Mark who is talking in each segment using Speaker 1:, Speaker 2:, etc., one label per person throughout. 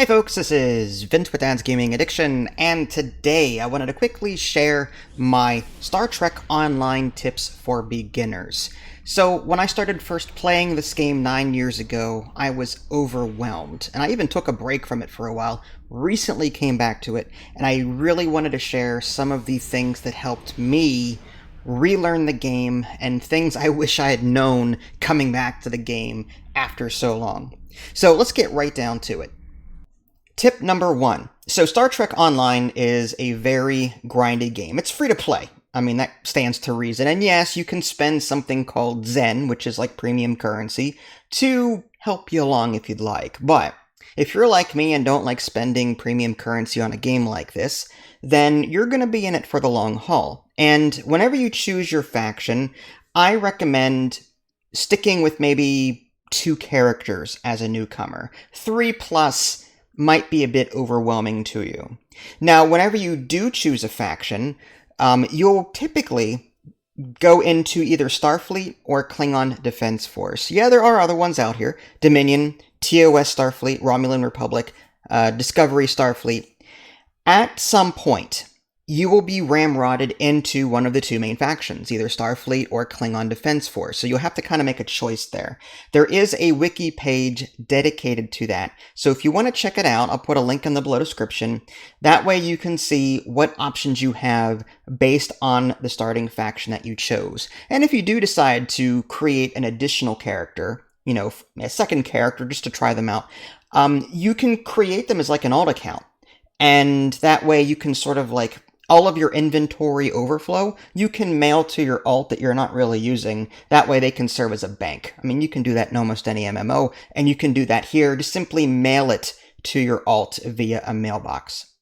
Speaker 1: Hey folks, this is Vince with Dad's Gaming Addiction, and today I wanted to quickly share my Star Trek Online tips for beginners. So when I started first playing this game 9 years ago, I was overwhelmed, and I even took a break from it for a while, recently came back to it, and I really wanted to share some of the things that helped me relearn the game and things I wish I had known coming back to the game after so long. So let's get right down to it. Tip number 1. So Star Trek Online is a very grindy game. It's free to play. I mean, that stands to reason. And yes, you can spend something called Zen, which is like premium currency, to help you along if you'd like. But if you're like me and don't like spending premium currency on a game like this, then you're going to be in it for the long haul. And whenever you choose your faction, I recommend sticking with maybe 2 characters as a newcomer. 3 plus might be a bit overwhelming to you. Now, whenever you do choose a faction, you'll typically go into either Starfleet or Klingon Defense Force. Yeah, there are other ones out here. Dominion, TOS Starfleet, Romulan Republic, Discovery Starfleet. At some point, you will be ramrodded into one of the 2 main factions, either Starfleet or Klingon Defense Force. So you'll have to kind of make a choice there. There is a wiki page dedicated to that. So if you want to check it out, I'll put a link in the below description. That way you can see what options you have based on the starting faction that you chose. And if you do decide to create an additional character, you know, a second character just to try them out, you can create them as like an alt account. And that way you can sort of like all of your inventory overflow, you can mail to your alt that you're not really using. That way they can serve as a bank. I mean, you can do that in almost any MMO, and you can do that here. Just simply mail it to your alt via a mailbox.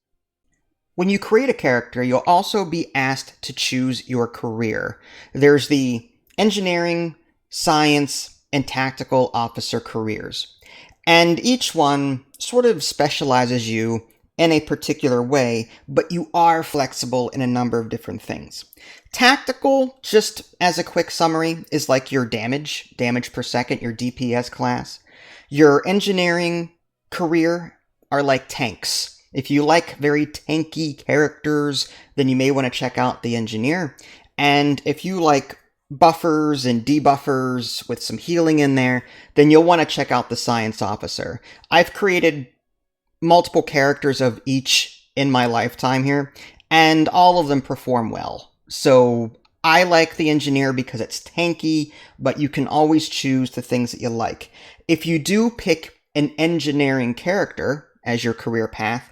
Speaker 1: When you create a character, you'll also be asked to choose your career. There's the engineering, science, and tactical officer careers. And each one sort of specializes you in a particular way, but you are flexible in a number of different things. Tactical, just as a quick summary, is like your damage per second, your DPS class. Your engineering career are like tanks. If you like very tanky characters, then you may want to check out the engineer. And if you like buffers and debuffers with some healing in there, then you'll want to check out the science officer. I've created multiple characters of each in my lifetime here, and all of them perform well. So I like the engineer because it's tanky, but you can always choose the things that you like. If you do pick an engineering character as your career path,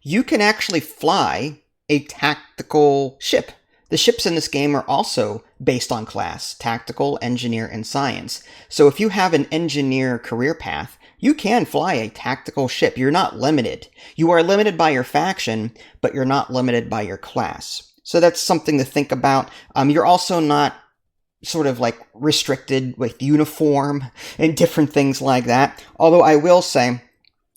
Speaker 1: you can actually fly a tactical ship. The ships in this game are also based on class: tactical, engineer, and science. So if you have an engineer career path, you can fly a tactical ship. You're not limited. You are limited by your faction, but you're not limited by your class. So that's something to think about. You're also not sort of like restricted with uniform and different things like that. Although I will say,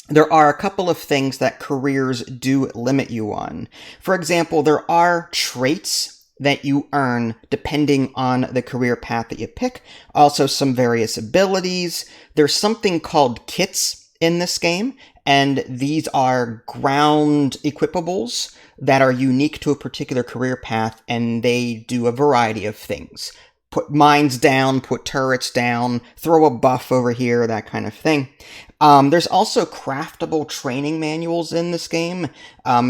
Speaker 1: there are a couple of things that careers do limit you on. For example, there are traits that you earn depending on the career path that you pick. Also some various abilities. There's something called kits in this game, and these are ground equipables that are unique to a particular career path, and they do a variety of things. Put mines down, put turrets down, throw a buff over here, that kind of thing. There's also craftable training manuals in this game.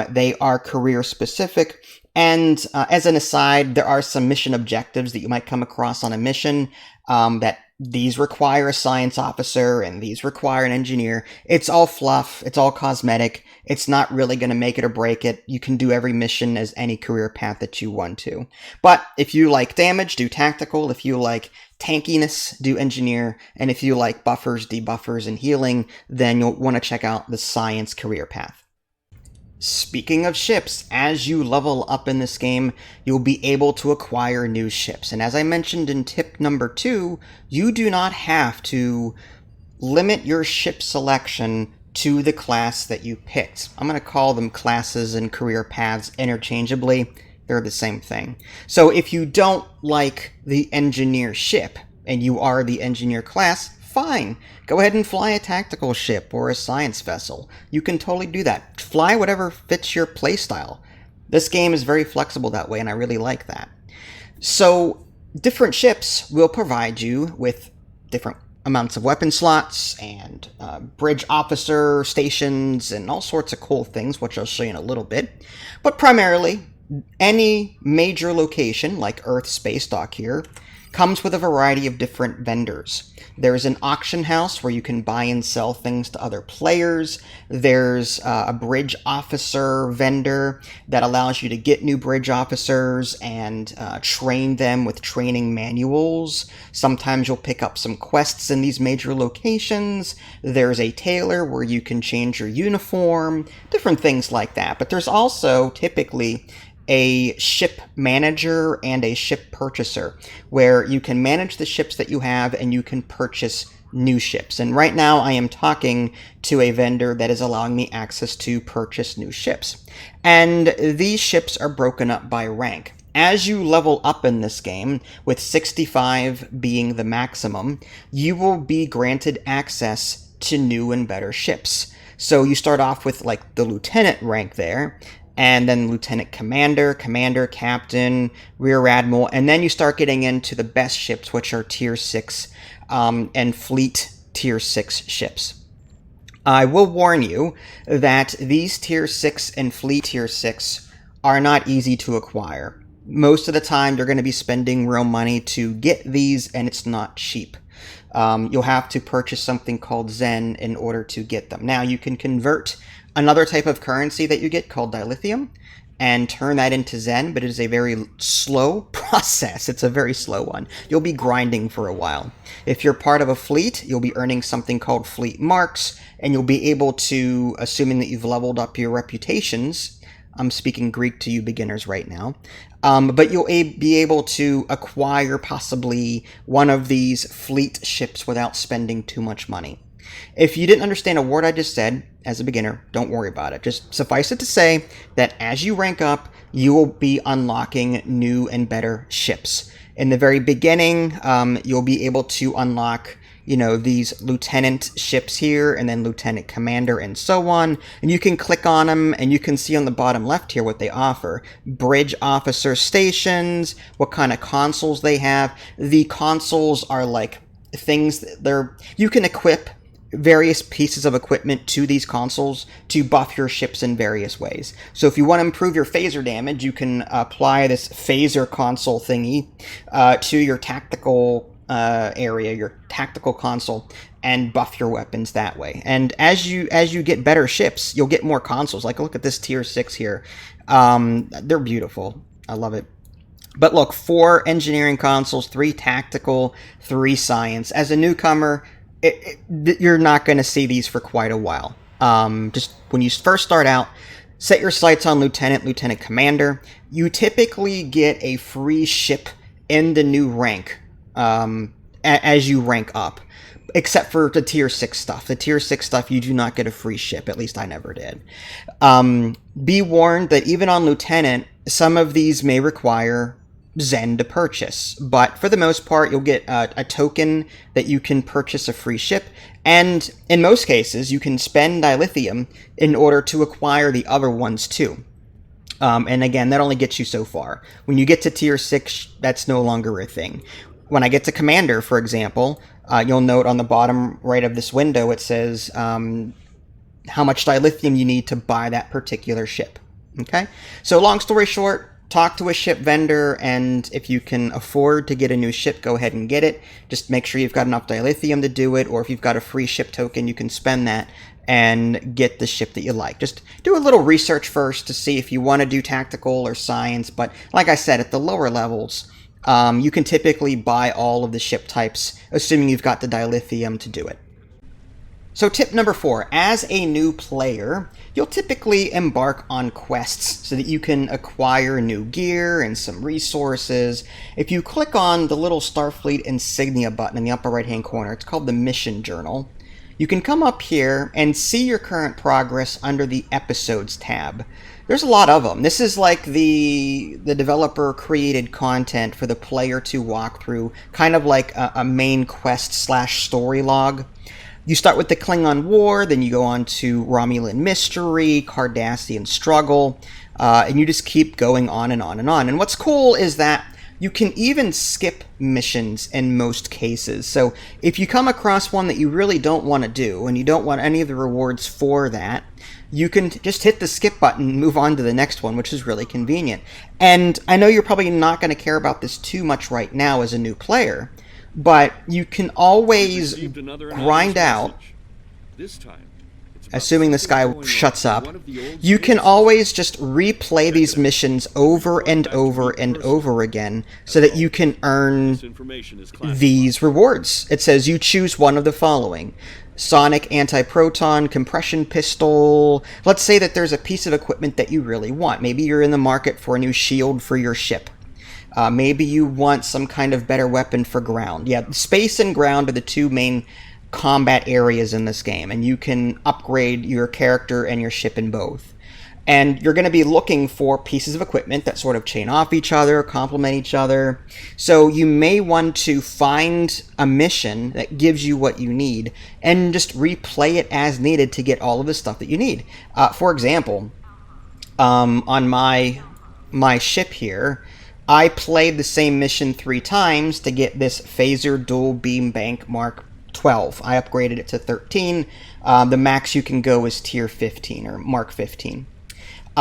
Speaker 1: They are career specific. And as an aside, there are some mission objectives that you might come across on a mission that these require a science officer and these require an engineer. It's all fluff. It's all cosmetic. It's not really going to make it or break it. You can do every mission as any career path that you want to. But if you like damage, do tactical. If you like tankiness, do engineer. And if you like buffers, debuffers, and healing, then you'll want to check out the science career path. Speaking of ships, as you level up in this game, you'll be able to acquire new ships. And as I mentioned in tip number 2, you do not have to limit your ship selection to the class that you picked. I'm going to call them classes and career paths interchangeably. They're the same thing. So if you don't like the engineer ship and you are the engineer class, fine. Go ahead and fly a tactical ship or a science vessel. You can totally do that. Fly whatever fits your playstyle. This game is very flexible that way, and I really like that. So, different ships will provide you with different amounts of weapon slots and bridge officer stations and all sorts of cool things, which I'll show you in a little bit. But primarily, any major location, like Earth Space Dock here, comes with a variety of different vendors. There's an auction house where you can buy and sell things to other players. There's a bridge officer vendor that allows you to get new bridge officers and train them with training manuals. Sometimes you'll pick up some quests in these major locations. There's a tailor where you can change your uniform, different things like that. But there's also typically a ship manager and a ship purchaser, where you can manage the ships that you have and you can purchase new ships. And right now I am talking to a vendor that is allowing me access to purchase new ships. And these ships are broken up by rank. As you level up in this game, with 65 being the maximum, you will be granted access to new and better ships. So you start off with like the lieutenant rank there, and then lieutenant commander, commander, captain, rear admiral, and then you start getting into the best ships, which are tier 6 and fleet tier 6 ships. I will warn you that these tier 6 and fleet tier 6 are not easy to acquire. Most of the time, you're going to be spending real money to get these, and it's not cheap. You'll have to purchase something called Zen in order to get them. Now, you can convert another type of currency that you get called dilithium and turn that into Zen, but it is a very slow process. It's a very slow one. You'll be grinding for a while. If you're part of a fleet, you'll be earning something called fleet marks, and you'll be able to, assuming that you've leveled up your reputations, I'm speaking Greek to you beginners right now, but you'll be able to acquire possibly one of these fleet ships without spending too much money. If you didn't understand a word I just said, as a beginner, don't worry about it. Just suffice it to say that as you rank up, you will be unlocking new and better ships. In the very beginning, you'll be able to unlock, these lieutenant ships here, and then lieutenant commander, and so on. And you can click on them, and you can see on the bottom left here what they offer. Bridge officer stations, what kind of consoles they have. The consoles are like things you can equip various pieces of equipment to these consoles to buff your ships in various ways. So if you want to improve your phaser damage, you can apply this phaser console thingy to your tactical area, your tactical console, and buff your weapons that way. And as you get better ships, you'll get more consoles. Like, look at this tier 6 here. They're beautiful. I love it. But look, 4 engineering consoles, 3 tactical, 3 science. As a newcomer, you're not going to see these for quite a while. Just when you first start out, set your sights on lieutenant, lieutenant commander. You typically get a free ship in the new rank as you rank up, except for the tier 6 stuff. The tier 6 stuff, you do not get a free ship. At least I never did. Be warned that even on lieutenant, some of these may require Zen to purchase, but for the most part, you'll get a token that you can purchase a free ship, and in most cases, you can spend dilithium in order to acquire the other ones too. And again, that only gets you so far. When you get to tier 6, that's no longer a thing. When I get to commander, for example, you'll note on the bottom right of this window, it says how much dilithium you need to buy that particular ship. Okay? So long story short, talk to a ship vendor, and if you can afford to get a new ship, go ahead and get it. Just make sure you've got enough dilithium to do it, or if you've got a free ship token, you can spend that and get the ship that you like. Just do a little research first to see if you want to do tactical or science, but like I said, at the lower levels, you can typically buy all of the ship types, assuming you've got the dilithium to do it. So tip number 4, as a new player, you'll typically embark on quests so that you can acquire new gear and some resources. If you click on the little Starfleet insignia button in the upper right hand corner, it's called the Mission Journal. You can come up here and see your current progress under the Episodes tab. There's a lot of them. This is like the developer created content for the player to walk through, kind of like a main quest slash story log. You start with the Klingon War, then you go on to Romulan Mystery, Cardassian Struggle, and you just keep going on and on and on. And what's cool is that you can even skip missions in most cases. So if you come across one that you really don't want to do, and you don't want any of the rewards for that, you can just hit the skip button and move on to the next one, which is really convenient. And I know you're probably not going to care about this too much right now as a new player, but you can always grind out, assuming this guy shuts up, you can always just replay these missions over and over and over again so that you can earn these rewards. It says you choose one of the following: sonic anti-proton, compression pistol. Let's say that there's a piece of equipment that you really want. Maybe you're in the market for a new shield for your ship. Maybe you want some kind of better weapon for ground. Yeah, space and ground are the two main combat areas in this game, and you can upgrade your character and your ship in both. And you're going to be looking for pieces of equipment that sort of chain off each other, complement each other. So you may want to find a mission that gives you what you need and just replay it as needed to get all of the stuff that you need. For example, on my ship here, I played the same mission 3 times to get this Phaser Dual Beam Bank Mark 12. I upgraded it to 13. The max you can go is Tier 15 or Mark 15.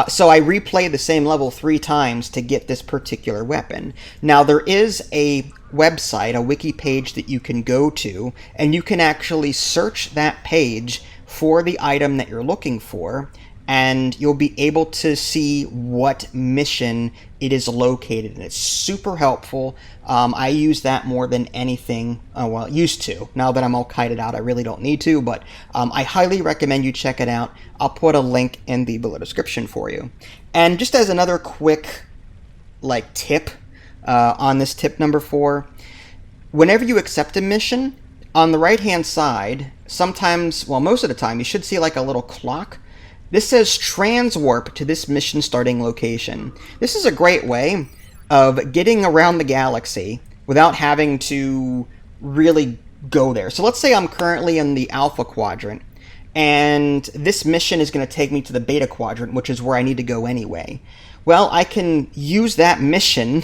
Speaker 1: So I replayed the same level 3 times to get this particular weapon. Now there is a website, a wiki page that you can go to, and you can actually search that page for the item that you're looking for, and you'll be able to see what mission it is located in. It's super helpful. I use that more than anything. Well, used to. Now that I'm all kited out, I really don't need to, but I highly recommend you check it out. I'll put a link in the below description for you. And just as another quick tip on this tip number 4, whenever you accept a mission, on the right-hand side, sometimes, well, most of the time, you should see like a little clock. This says transwarp to this mission starting location. This is a great way of getting around the galaxy without having to really go there. So let's say I'm currently in the Alpha Quadrant, and this mission is going to take me to the Beta Quadrant, which is where I need to go anyway. Well, I can use that mission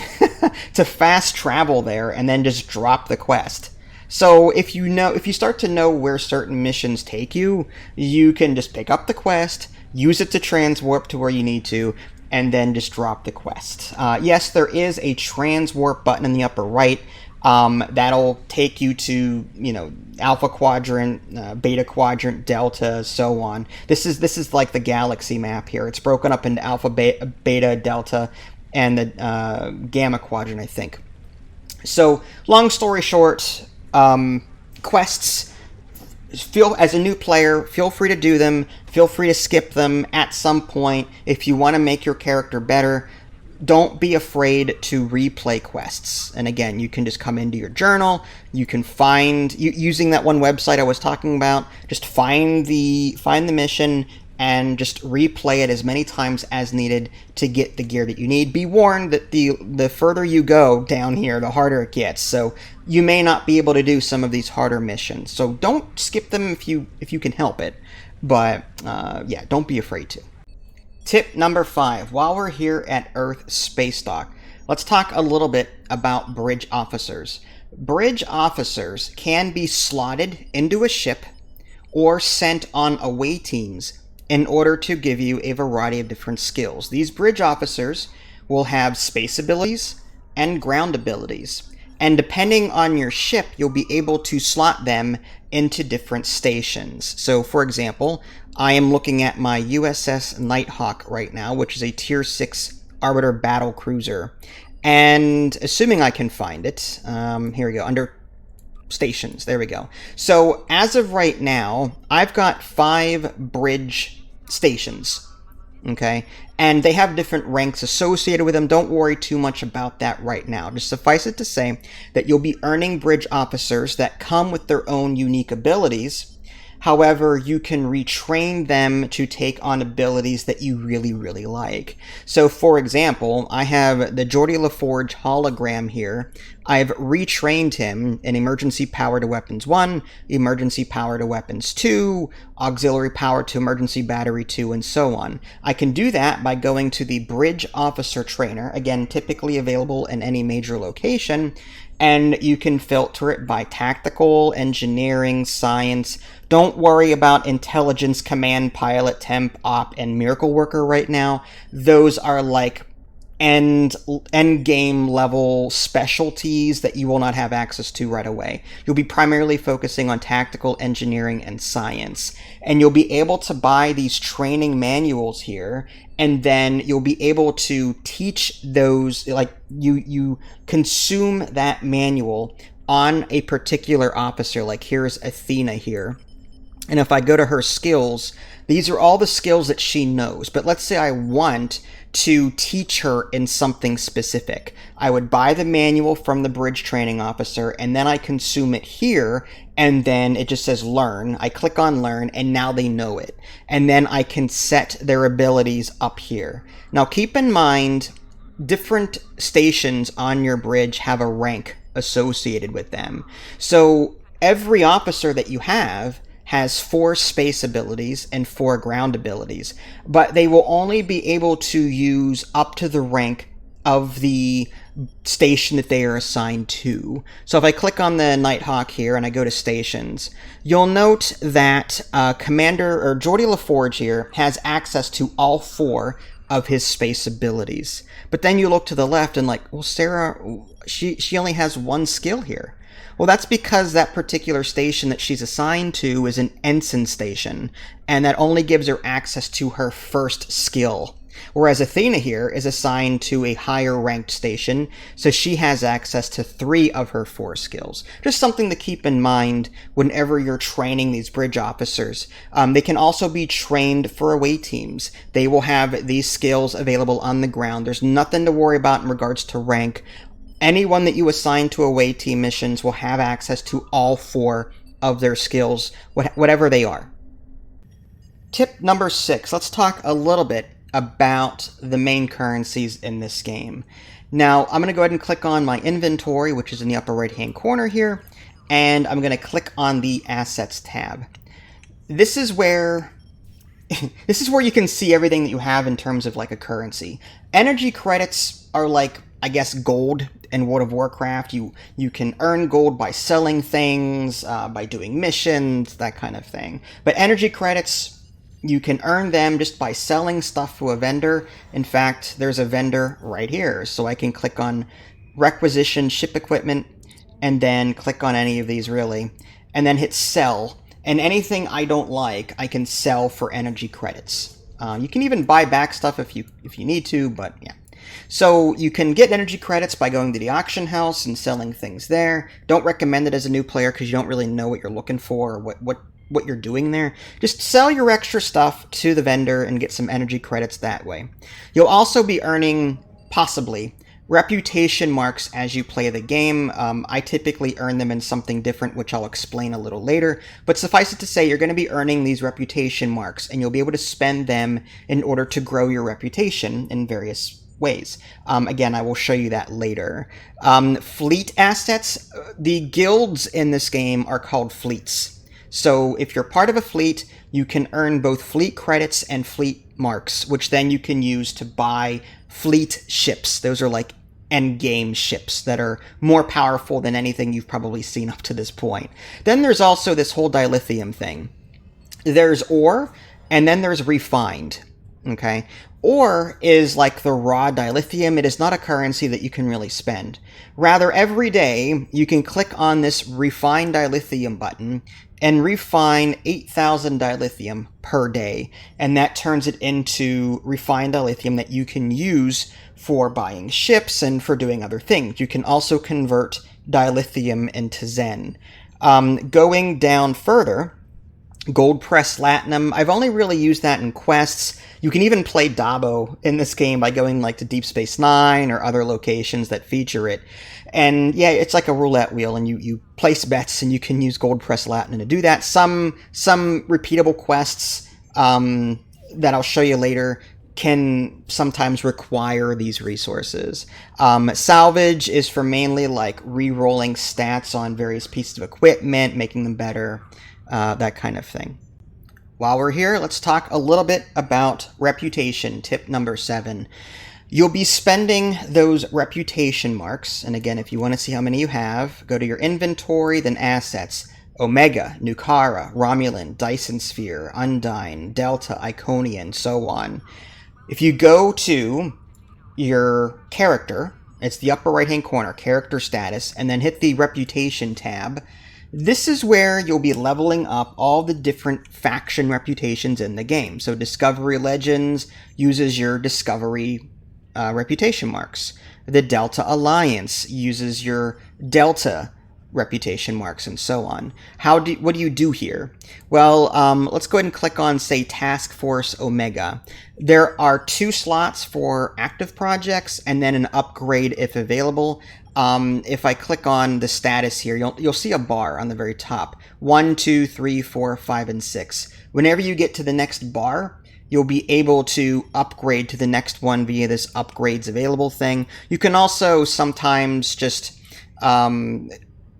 Speaker 1: to fast travel there and then just drop the quest. So if you start to know where certain missions take you, you can just pick up the quest, use it to transwarp to where you need to, and then just drop the quest. Yes, there is a transwarp button in the upper right. That'll take you to, Alpha Quadrant, Beta Quadrant, Delta, so on. This is like the galaxy map here. It's broken up into Alpha, Beta, Delta, and the Gamma Quadrant, I think. So, long story short, quests, as a new player, feel free to do them. Feel free to skip them at some point if you want to make your character better. Don't be afraid to replay quests. And again, you can just come into your journal. You can find, using that one website I was talking about, just find the mission and just replay it as many times as needed to get the gear that you need. Be warned that the further you go down here, the harder it gets. So you may not be able to do some of these harder missions. So don't skip them if you can help it. But yeah, don't be afraid to. Tip number 5. While we're here at Earth Space Dock, let's talk a little bit about bridge officers. Bridge officers can be slotted into a ship or sent on away teams in order to give you a variety of different skills. These bridge officers will have space abilities and ground abilities. And depending on your ship, you'll be able to slot them into different stations. So, for example, I am looking at my USS Nighthawk right now, which is a Tier 6 Arbiter Battle Cruiser. And assuming I can find it, here we go, under stations, there we go. So, as of right now, I've got 5 bridge stations, okay? And they have different ranks associated with them. Don't worry too much about that right now. Just suffice it to say that you'll be earning bridge officers that come with their own unique abilities. However, you can retrain them to take on abilities that you really, really like. So, for example, I have the Geordie LaForge hologram here. I've retrained him in Emergency Power to Weapons 1, Emergency Power to Weapons 2, Auxiliary Power to Emergency Battery 2, and so on. I can do that by going to the Bridge Officer Trainer, again, typically available in any major location, and you can filter it by tactical, engineering, science. Don't worry about intelligence, command, pilot, temp, op, and miracle worker right now. Those are like end game level specialties that you will not have access to right away. You'll be primarily focusing on tactical, engineering, and science. And you'll be able to buy these training manuals here, and then you'll be able to teach those, like you consume that manual on a particular officer. Like here's Athena here. And if I go to her skills, these are all the skills that she knows. But let's say I want to teach her in something specific. I would buy the manual from the bridge training officer, and then I consume it here, and then it just says learn. I click on learn, and now they know it. And then I can set their abilities up here. Now keep in mind, different stations on your bridge have a rank associated with them. So every officer that you have has 4 space abilities and 4 ground abilities, but they will only be able to use up to the rank of the station that they are assigned to. So if I click on the Nighthawk here and I go to stations, you'll note that Commander or Geordie LaForge here has access to all 4 of his space abilities. But then you look to the left and like, well, Sarah, she only has 1 skill here. Well, that's because that particular station that she's assigned to is an ensign station, and that only gives her access to her first skill. Whereas Athena here is assigned to a higher ranked station, so she has access to 3 of her 4 skills. Just something to keep in mind whenever you're training these bridge officers. They can also be trained for away teams. They will have these skills available on the ground. There's nothing to worry about in regards to rank. Anyone that you assign to away team missions will have access to all 4 of their skills, whatever they are. Tip number 6, let's talk a little bit about the main currencies in this game. Now, I'm going to go ahead and click on my inventory, which is in the upper right-hand corner here, and I'm going to click on the Assets tab. This is where you can see everything that you have in terms of like a currency. Energy credits are like, I guess, gold in World of Warcraft. You can earn gold by selling things, by doing missions, that kind of thing. But energy credits, you can earn them just by selling stuff to a vendor. In fact, there's a vendor right here. So I can click on Requisition Ship Equipment, and then click on any of these really, and then hit Sell. And anything I don't like, I can sell for energy credits. You can even buy back stuff if you need to, but yeah. So you can get energy credits by going to the auction house and selling things there. Don't recommend it as a new player because you don't really know what you're looking for or what you're doing there. Just sell your extra stuff to the vendor and get some energy credits that way. You'll also be earning, possibly, reputation marks as you play the game. I typically earn them in something different, which I'll explain a little later. But suffice it to say, you're going to be earning these reputation marks, and you'll be able to spend them in order to grow your reputation in various ways. Again, I will show you that later. Fleet assets. The guilds in this game are called fleets. So if you're part of a fleet, you can earn both fleet credits and fleet marks, which then you can use to buy fleet ships. Those are like endgame ships that are more powerful than anything you've probably seen up to this point. Then there's also this whole dilithium thing. There's ore, and then there's refined. Okay? Ore is like the raw dilithium. It is not a currency that you can really spend. Rather, every day, you can click on this refine dilithium button and refine 8,000 dilithium per day. And that turns it into refined dilithium that you can use for buying ships and for doing other things. You can also convert dilithium into Zen. Going down further, Gold Press Latinum. I've only really used that in quests. You can even play Dabo in this game by going like to Deep Space Nine or other locations that feature it. And yeah, it's like a roulette wheel, and you place bets, and you can use Gold Press Latinum to do that. Some repeatable quests that I'll show you later can sometimes require these resources. Salvage is for mainly like re-rolling stats on various pieces of equipment, making them better, that kind of thing. While we're here, let's talk a little bit about reputation, tip number 7. You'll be spending those reputation marks, and again, if you want to see how many you have, go to your inventory, then assets. Omega, Nukara, Romulan, Dyson Sphere, Undyne, Delta, Iconia, and so on. If you go to your character, it's the upper right-hand corner, character status, and then hit the reputation tab, this is where you'll be leveling up all the different faction reputations in the game. So Discovery Legends uses your Discovery reputation marks. The Delta Alliance uses your Delta reputation marks, and so on. What do you do here? Well, let's go ahead and click on, say, Task Force Omega. There are 2 slots for active projects, and then an upgrade if available. If I click on the status here, you'll see a bar on the very top. 1, 2, 3, 4, 5, and 6. Whenever you get to the next bar, you'll be able to upgrade to the next one via this upgrades available thing. You can also sometimes just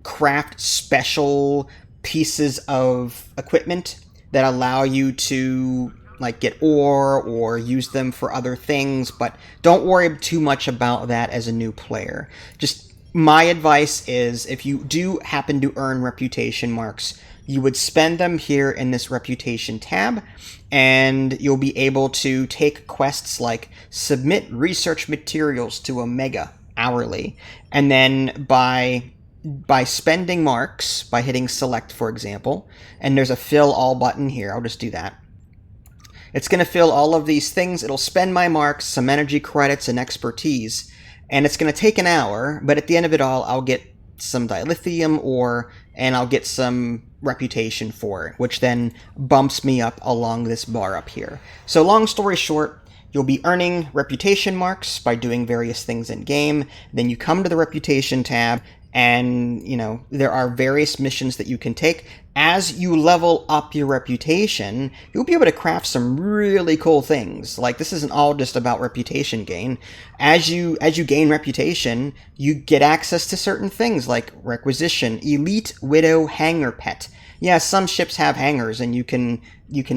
Speaker 1: craft special pieces of equipment that allow you to like get ore or use them for other things, but don't worry too much about that as a new player. Just my advice is, if you do happen to earn reputation marks, you would spend them here in this reputation tab, and you'll be able to take quests like submit research materials to Omega hourly, and then by spending marks, by hitting select, for example, and there's a fill all button here, I'll just do that. It's going to fill all of these things. It'll spend my marks, some energy credits, and expertise, and it's going to take an hour, but at the end of it all, I'll get some dilithium ore, and I'll get some reputation for it, which then bumps me up along this bar up here. So long story short, you'll be earning reputation marks by doing various things in game. Then you come to the reputation tab, and there are various missions that you can take. As you level up your reputation, you'll be able to craft some really cool things. Like, this isn't all just about reputation gain. As you gain reputation, you get access to certain things like requisition, elite widow hangar pet. Yeah, some ships have hangars, and you can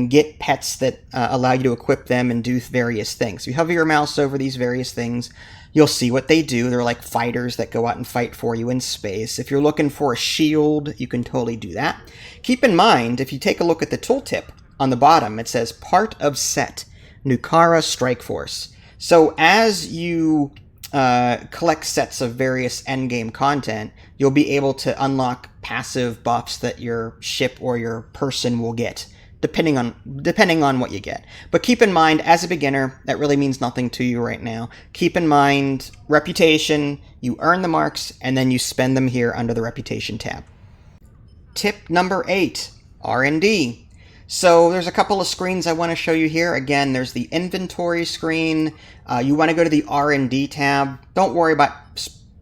Speaker 1: get pets that allow you to equip them and do various things. You hover your mouse over these various things, you'll see what they do. They're like fighters that go out and fight for you in space. If you're looking for a shield, you can totally do that. Keep in mind, if you take a look at the tooltip on the bottom, it says part of set, Nukara Strike Force. So as you collect sets of various endgame content, you'll be able to unlock passive buffs that your ship or your person will get, depending on what you get. But keep in mind, as a beginner, that really means nothing to you right now. Keep in mind, reputation, you earn the marks, and then you spend them here under the reputation tab. Tip number 8, R&D. So there's a couple of screens I want to show you here. Again, there's the inventory screen. You want to go to the R&D tab. Don't worry about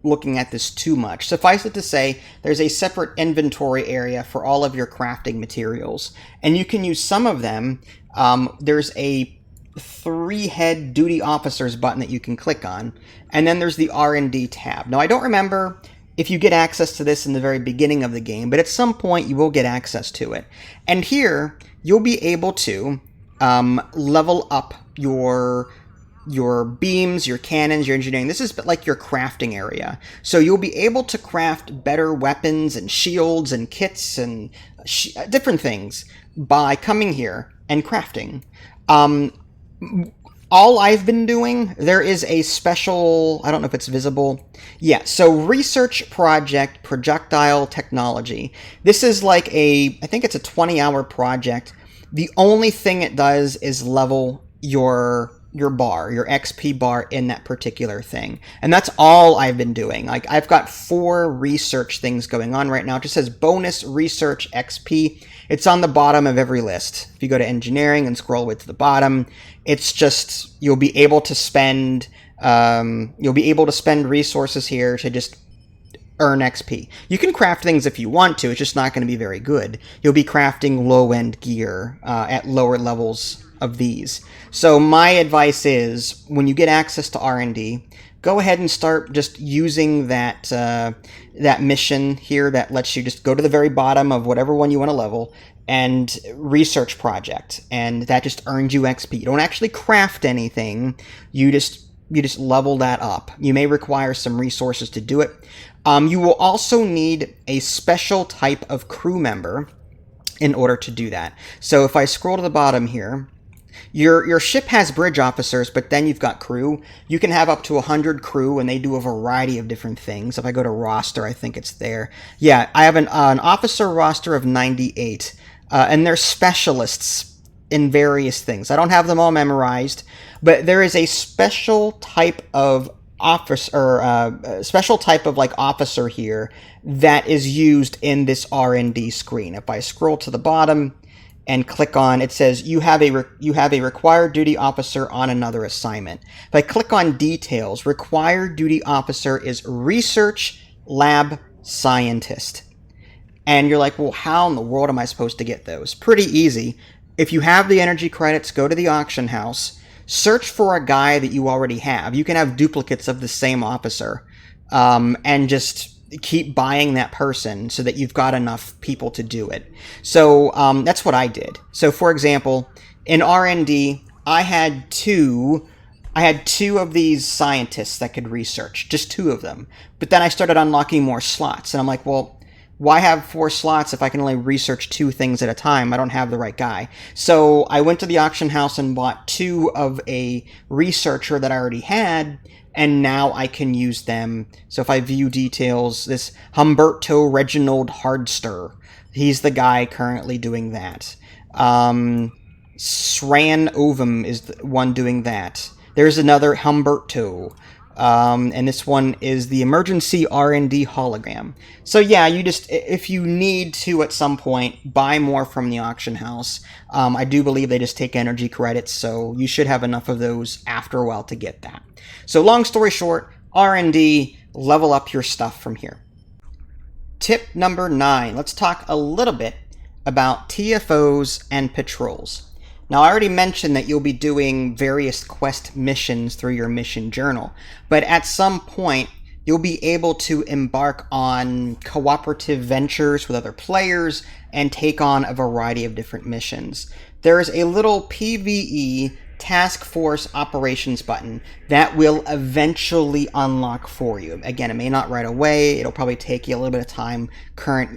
Speaker 1: looking at this too much. Suffice it to say, there's a separate inventory area for all of your crafting materials, and you can use some of them. There's a 3-head duty officers button that you can click on, and then there's the R&D tab. Now, I don't remember if you get access to this in the very beginning of the game, but at some point you will get access to it. And here, you'll be able to level up your beams, your cannons, your engineering. This is like your crafting area. So you'll be able to craft better weapons and shields and kits and different things by coming here and crafting. All I've been doing, there is a special, I don't know if it's visible. Yeah, so Research Project Projectile Technology. This is like I think it's a 20-hour project. The only thing it does is level your bar, your XP bar in that particular thing. And that's all I've been doing. Like, I've got 4 research things going on right now. It just says bonus research XP. It's on the bottom of every list. If you go to engineering and scroll way to the bottom, it's just, you'll be able to spend resources here to just earn XP. You can craft things if you want to, it's just not going to be very good. You'll be crafting low-end gear at lower levels of these. So my advice is, when you get access to R&D, go ahead and start just using that mission here that lets you just go to the very bottom of whatever one you want to level and research project, and that just earns you XP. You don't actually craft anything, you just level that up. You may require some resources to do it. You will also need a special type of crew member in order to do that. So if I scroll to the bottom here, your ship has bridge officers, but then you've got crew. You can have up to 100 crew, and they do a variety of different things. If I go to roster, I think it's there. Yeah, I have an officer roster of 98, and they're specialists in various things. I don't have them all memorized, but there is a special type of officer here that is used in this R&D screen. If I scroll to the bottom and click on, it says you have a required duty officer on another assignment. If I click on details, required duty officer is research lab scientist. And you're like, well, how in the world am I supposed to get those? Pretty easy. If you have the energy credits, go to the auction house, search for a guy that you already have. You can have duplicates of the same officer, and just keep buying that person so that you've got enough people to do it. So that's what I did. So for example, in R&D, I had two of these scientists that could research, just 2 of them. But then I started unlocking more slots, and I'm like, well, why have 4 slots if I can only research 2 things at a time? I don't have the right guy. So I went to the auction house and bought 2 of a researcher that I already had, and now I can use them. So if I view details, this Humberto Reginald Hardster, he's the guy currently doing that. Sran Ovum is the one doing that. There's another Humberto. And this one is the emergency R&D hologram. So yeah, you just, if you need to at some point, buy more from the auction house. I do believe they just take energy credits, so you should have enough of those after a while to get that. So long story short, R&D, level up your stuff from here. Tip number 9, let's talk a little bit about TFOs and patrols. Now, I already mentioned that you'll be doing various quest missions through your mission journal, but at some point, you'll be able to embark on cooperative ventures with other players and take on a variety of different missions. There's a little PvE task force operations button that will eventually unlock for you. Again, it may not right away. It'll probably take you a little bit of time,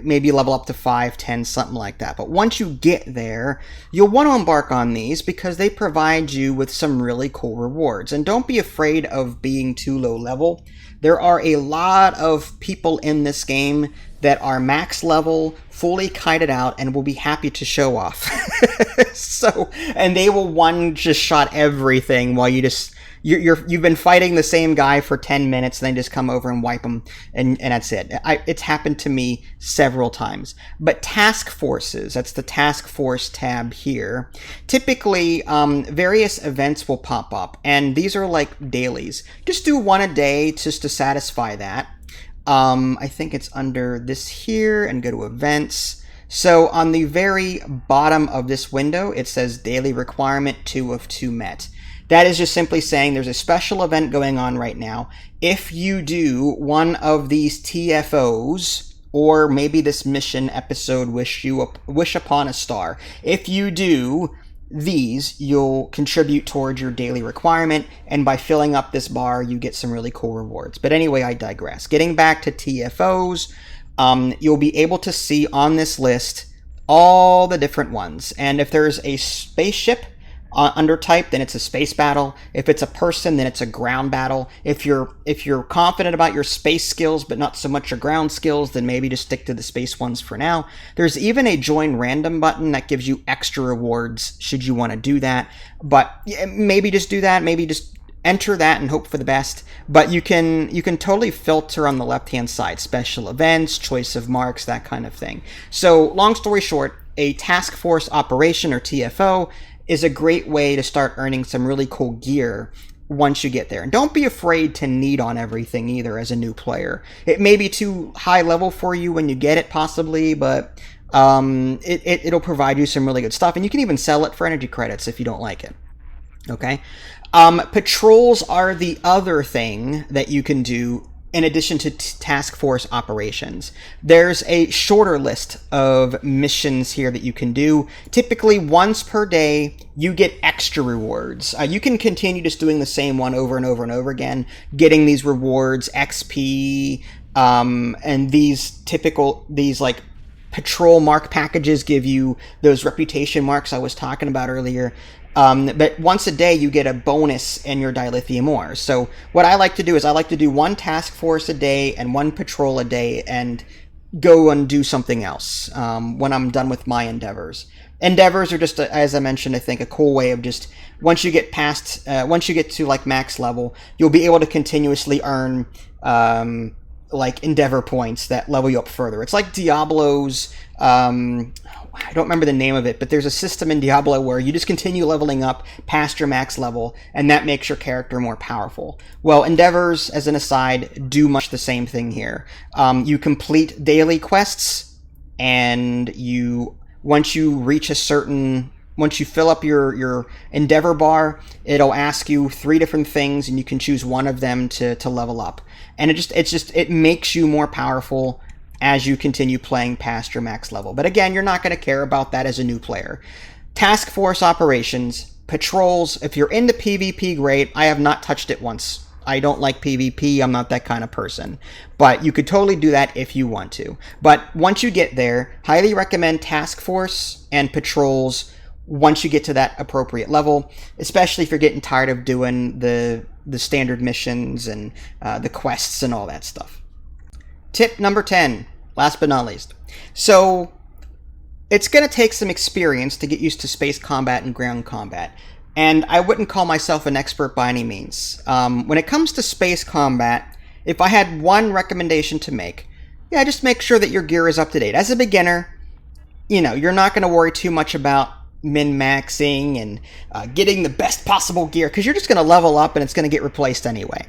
Speaker 1: maybe level up to 5, 10, something like that. But once you get there, you'll want to embark on these because they provide you with some really cool rewards. And don't be afraid of being too low level. There are a lot of people in this game that are max level, fully kited out, and will be happy to show off. And they will just shot everything while you've been fighting the same guy for 10 minutes, and then just come over and wipe them, and that's it. It's happened to me several times. But task forces, that's the task force tab here. Typically, various events will pop up, and these are like dailies. Just do 1 a day just to satisfy that. I think it's under this here, and go to events. So on the very bottom of this window, it says daily requirement 2 of 2 met. That is just simply saying there's a special event going on right now. If you do one of these TFOs, or maybe this mission episode, Wish Upon a Star, if you do these, you'll contribute towards your daily requirement, and by filling up this bar, you get some really cool rewards. But anyway, I digress. Getting back to TFOs, you'll be able to see on this list all the different ones. And if there's a spaceship undertype, then it's a space battle. If it's a person, then it's a ground battle. If you're confident about your space skills but not so much your ground skills, then maybe just stick to the space ones for now. There's even a join random button that gives you extra rewards should you want to do that. But maybe just do that. Maybe just enter that and hope for the best. But you can totally filter on the left-hand side, special events, choice of marks, that kind of thing. So long story short, a task force operation, or TFO, is a great way to start earning some really cool gear once you get there. And don't be afraid to need on everything either as a new player. It may be too high level for you when you get it, possibly, but it'll provide you some really good stuff. And you can even sell it for energy credits if you don't like it. Okay? Patrols are the other thing that you can do in addition to task force operations. There's a shorter list of missions here that you can do. Typically once per day, you get extra rewards. You can continue just doing the same one over and over and over again, getting these rewards, XP, and these like patrol mark packages give you those reputation marks I was talking about earlier. But once a day you get a bonus in your dilithium ores. So what I like to do is I like to do one task force a day and one patrol a day and go and do something else when I'm done with my endeavors. Endeavors are just, as I mentioned, I think a cool way of just, once you get to like max level, you'll be able to continuously earn like endeavor points that level you up further. It's like Diablo's, I don't remember the name of it, but there's a system in Diablo where you just continue leveling up past your max level, and that makes your character more powerful. Well, endeavors, as an aside, do much the same thing here. You complete daily quests, and once you fill up your endeavor bar, it'll ask you 3 different things, and you can choose one of them to level up. And it makes you more powerful as you continue playing past your max level. But again, you're not going to care about that as a new player. Task force operations, patrols, if you're into PvP, great. I have not touched it once. I don't like PvP. I'm not that kind of person. But you could totally do that if you want to. But once you get there, highly recommend task force and patrols once you get to that appropriate level, especially if you're getting tired of doing the standard missions and the quests and all that stuff. Tip number 10, last but not least. So it's going to take some experience to get used to space combat and ground combat. And I wouldn't call myself an expert by any means. When it comes to space combat, if I had one recommendation to make, just make sure that your gear is up to date. As a beginner, you're not going to worry too much about min-maxing and getting the best possible gear, because you're just going to level up and it's going to get replaced anyway.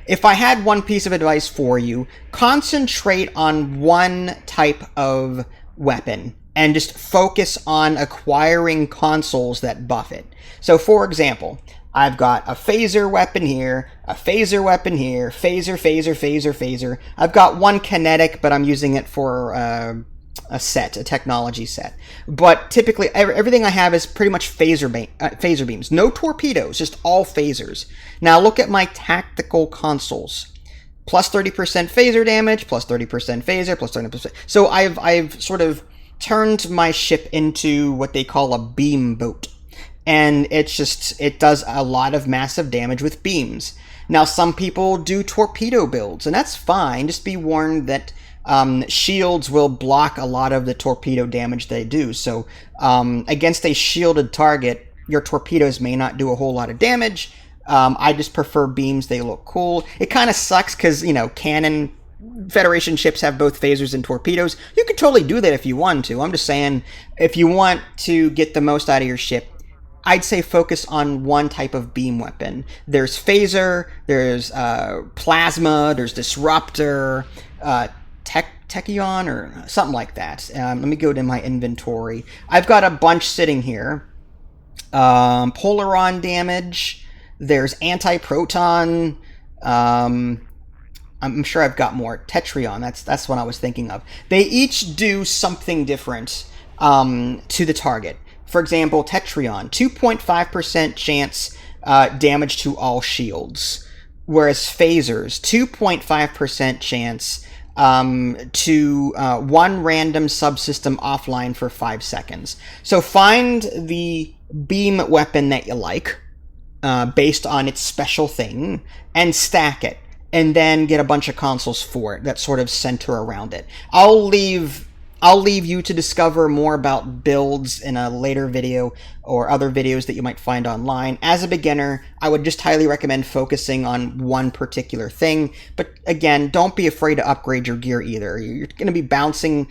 Speaker 1: If I had one piece of advice for you, concentrate on one type of weapon and just focus on acquiring consoles that buff it. So for example, I've got a phaser weapon here, a phaser weapon here, phaser. I've got one kinetic, but I'm using it for a technology set. But typically, everything I have is pretty much phaser beams. No torpedoes, just all phasers. Now look at my tactical consoles. Plus 30% phaser damage, plus 30% phaser, plus 30%. So I've sort of turned my ship into what they call a beam boat. And it does a lot of massive damage with beams. Now some people do torpedo builds, and that's fine. Just be warned that shields will block a lot of the torpedo damage they do. So against a shielded target, your torpedoes may not do a whole lot of damage. I just prefer beams. They look cool. It kind of sucks because, Cannon Federation ships have both phasers and torpedoes. You could totally do that if you want to. I'm just saying, if you want to get the most out of your ship, I'd say focus on one type of beam weapon. There's phaser, there's plasma, there's disruptor, Techion or something like that. Let me go to my inventory. I've got a bunch sitting here. Polaron damage. There's anti-proton. I'm sure I've got more. Tetrion. That's what I was thinking of. They each do something different to the target. For example, Tetrion, 2.5% chance damage to all shields, whereas phasers, 2.5% chance to one random subsystem offline for 5 seconds. So find the beam weapon that you like, based on its special thing, and stack it, and then get a bunch of consoles for it that sort of center around it. I'll leave you to discover more about builds in a later video or other videos that you might find online. As a beginner, I would just highly recommend focusing on one particular thing. But again, don't be afraid to upgrade your gear either. You're going to be bouncing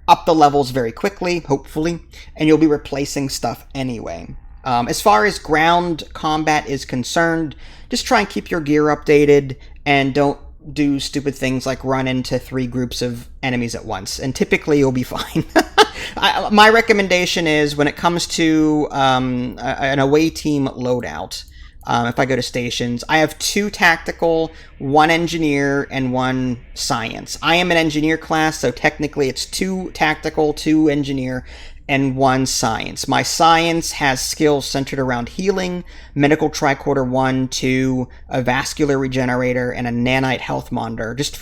Speaker 1: up the levels very quickly, hopefully, and you'll be replacing stuff anyway. As far as ground combat is concerned, just try and keep your gear updated and don't do stupid things like run into 3 groups of enemies at once, and typically you'll be fine. My recommendation is when it comes to an away team loadout, if I go to stations, I have 2 tactical, 1 engineer, and 1 science. I am an engineer class, so technically it's 2 tactical, 2 engineer, and 1 science. My science has skills centered around healing, medical tricorder 1, 2, a vascular regenerator, and a nanite health monitor. Just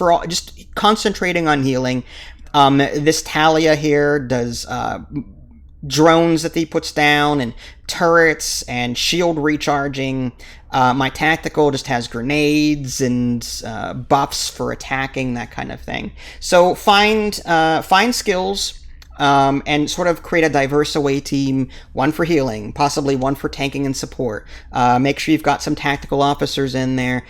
Speaker 1: concentrating on healing. This Talia here does drones that he puts down, and turrets, and shield recharging. My tactical just has grenades and buffs for attacking, that kind of thing. So find skills, and sort of create a diverse away team, 1 for healing, possibly 1 for tanking and support. Make sure you've got some tactical officers in there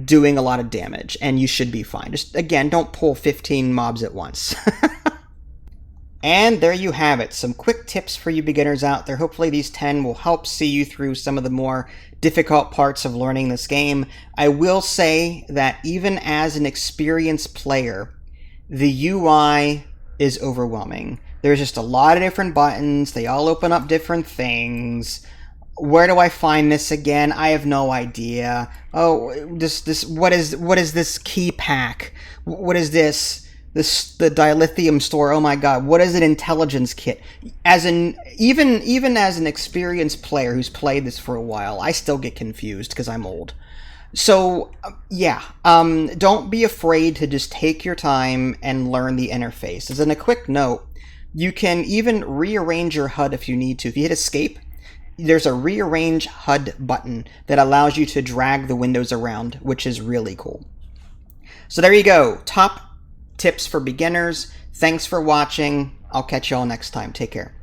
Speaker 1: doing a lot of damage, and you should be fine. Just, again, don't pull 15 mobs at once. And there you have it, some quick tips for you beginners out there. Hopefully these 10 will help see you through some of the more difficult parts of learning this game. I will say that even as an experienced player, the UI is overwhelming. There's just a lot of different buttons. They all open up different things. Where do I find this again? I have no idea. Oh, what is this key pack? What is this? The dilithium store. Oh my god, what is an intelligence kit? Even as an experienced player who's played this for a while, I still get confused because I'm old. So, yeah, don't be afraid to just take your time and learn the interface. As in a quick note, you can even rearrange your HUD if you need to. If you hit escape, there's a rearrange HUD button that allows you to drag the windows around, which is really cool. So there you go. Top tips for beginners. Thanks for watching. I'll catch you all next time. Take care.